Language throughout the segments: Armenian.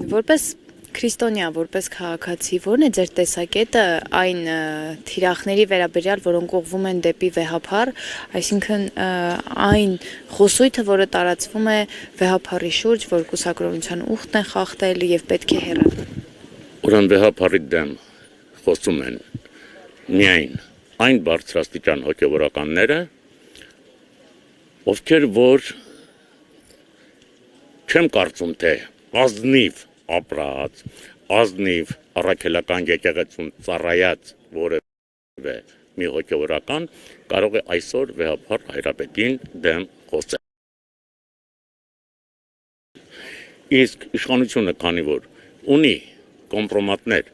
Որպես քրիստոնյա, որպես քաղաքացի, ո՞րն է ձեր տեսակետը այն թիրախների վերաբերյալ, որոնք ուղղվում են դեպի վեհափառ, այսինքն այն խոսույթը, որը տարածվում է վեհափառի շուրջ, որ կուսակրոնության ուխտն է խախտել եւ պետք է հեռանալ։ Ուրեմն վեհափառի դեմ խոսում են միայն այն բարձրաստիճան հոգևորականները, ովքեր որ չեմ կարծում թե ազնիվ ապրած, ազնիվ առաքելական եկեղեցուն ծառայած որևէ մի հոգևորական կարող է այսօր վեհափառ հայրապետին դեմ խոսել։ Իսկ իշխանությունը, քանի որ ունի կոմպրոմատներ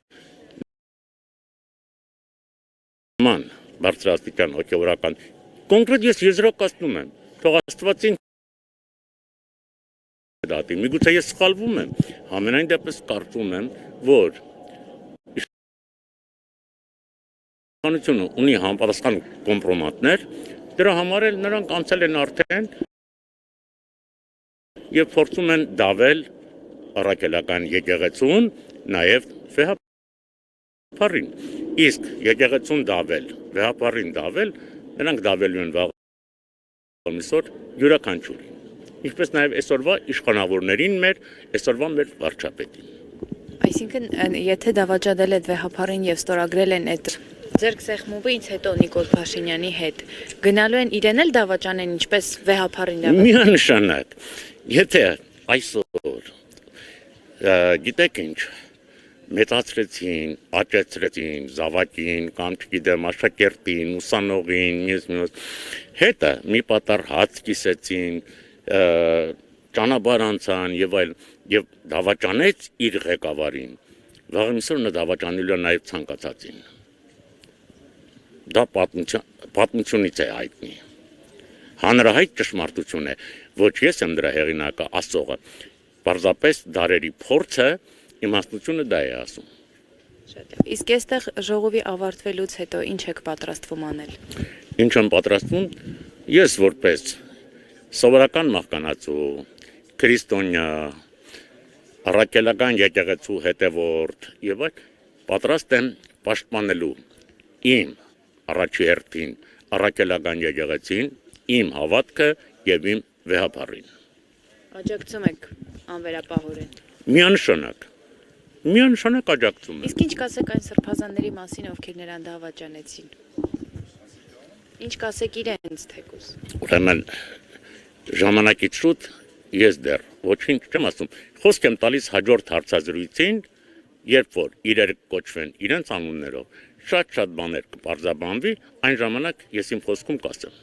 նման բարձրաստիճան հոգևորական, կոնկրետ ես եզրակացնում եմ, թող Աստվածին դատի, միգուցե ես սխալվում եմ, համենայն դեպս կարծում եմ, որ իշխանությունը ունի համապատասխան կոմպրոմատներ, դրա համար էլ նրանք անցել են արդեն եւ փորձում են դավել առաքելական եկեղեցուն, նաեւ վեհափառին։ Իսկ եկեղեցուն դավել, վեհափառին դավել, նրանք դավելու են վաղամիսօր յուրաքանչյուրին։ Ինչպես նաև այսօրվա իշխանավորներին մեր, այսօրվա մեր վարչապետին։ Այսինքն, եթե դավաճանել եք վեհափառին եւ ստորագրել են այդ ձեր սեղմումից հետո Նիկոլ Փաշինյանի հետ, գնալու են իրեն էլ դավաճանեն, ինչպես վեհափառին դավաճանեն։ Միանշանակ, եթե այսօր գիտեք ինչ, մեծացրեցին, աճեցրեցին, զավակին, կամ չգիտեմ, աշակերտին, ուսանողին, մյուս, հետը մի պատառ հաց կիսեցին, ճանապարհ անցան եւ այլ եւ դավաճանեց իր ղեկավարին, վաղեմիսօր նա դավաճանելու է նաեւ ցանկացածին։ Դա պատմությունից է հայտնի։ Հանրահայտ ճշմարտություն է, ոչ ես եմ դրա հեղինակը, ասողը, պարզապես դարերի փորձը, իմաստությունը դա է ասում։ Իսկ այստեղ ժողովի ավարտվելուց հետո ինչ եք պատրաստվում անել։ Ինչ եմ պատրաստվում, ես որպես սովորական մահկանացու, քրիստոնյա, առաքելական եկեղեցու հետևորդ եւ այլ պատրաստ եմ պաշտպանելու իմ առաջի հերթին առաքելական եկեղեցին, իմ հավատքը եւ իմ վեհափառին։ Աջակցում եք անվերապահորեն։ Միանշանակ աջակցում եմ։ Իսկ ինչ կասեք այն սրբազանների մասին, ովքեր նրան դավաճանեցին։ Ինչ կասեք իրենց թեկուզ։ Ուրեմն ժամանակից շուտ ես դեռ ոչինչ չեմ ասում։ Խոսք եմ տալիս հաջորդ հարցազրույցին, երբ որ իրեր կոչվեն իրենց անուններով, շատ բաներ կպարզաբանվի, այն ժամանակ ես իմ խոսքում կասեմ։